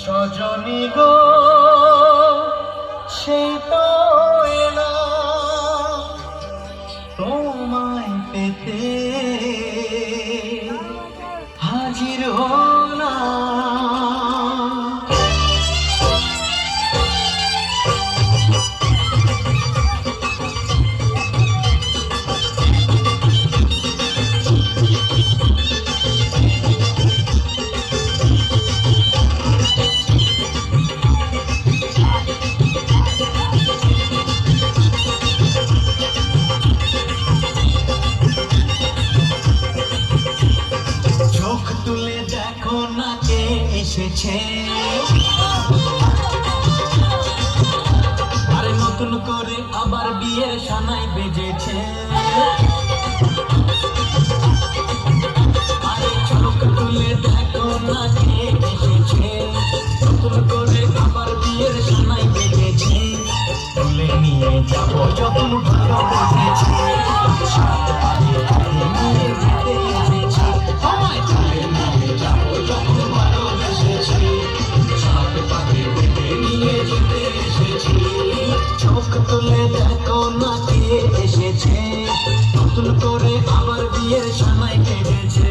সজনী গো সেই তো এলাম তোমায় পেতে হাজির হলাম। চোখ তুলে দেখো না কে এসেছে, আরে নতুন করে আবার বিয়ের সানাই বেজেছে। আরে চোখ তুলে দেখো না কে এসেছে, নতুন করে আবার বিয়ের সানাই বেজেছে। তুলে নিয়ে যাব যখন ভালোবেসেছে, সাত পায়ে নিয়ে যেতে এসেছি। আমায় তুলে নিয়ে যাব যখন ভালোবেসেছি, সাত পায়ে নিয়ে যেতে এসেছি। চোখ তুলে দেখো না কে এসেছে, নতুন করে আবার বিয়ের সানাই বেজেছে।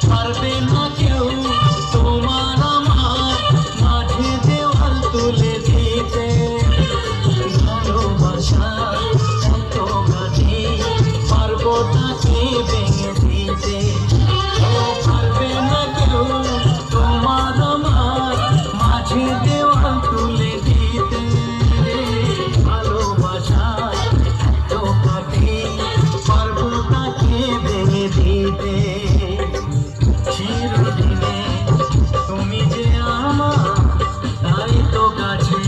পারবে না কেউ তোমার আমার মাঝে দেওয়াল তুলে দিতে, ভালোবাসা এত গাছে পারবো তাকে ভেঙে দিতে। পারবে না কেউ তোমার আমার মাঝে দেওয়াল তুলে দিতে, ভালোবাসা এত গাছে পারবো তাকে ভেঙে দিতে। চিরদিনে তুমি যে আমার, তাই তো কাছে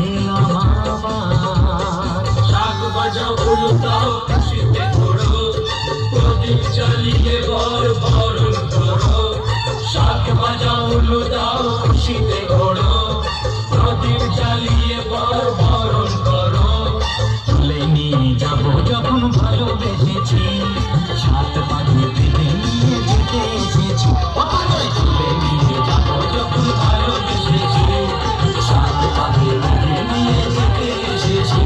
এলাম আবার। শাক বাজাও উলুদাও খুশিতে ঘোরো, প্রদীপ জ্বালিয়ে বর বরণ করো। শাক বাজাও উলুদাও খুশিতে ঘোরো, প্রদীপ জ্বালিয়ে বর বরণ করো। তুলে নিয়ে যাবো যখন ভালোবেসেছি, সাত পায়ে বেঁধে নিয়ে যেতে এসেছি। তুলে নিয়ে যাবো যখন ভালোবেসেছি, সাত পায়ে বেঁধে নিয়ে যেতে এসেছি।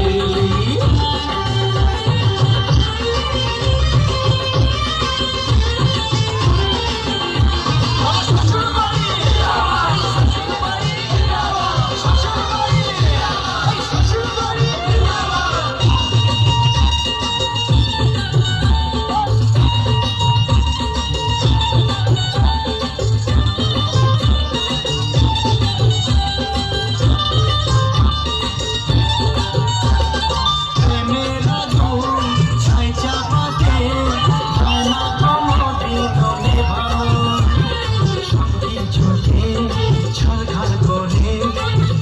ছাড়খাড় করে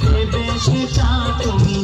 দেবে সেটা তুমি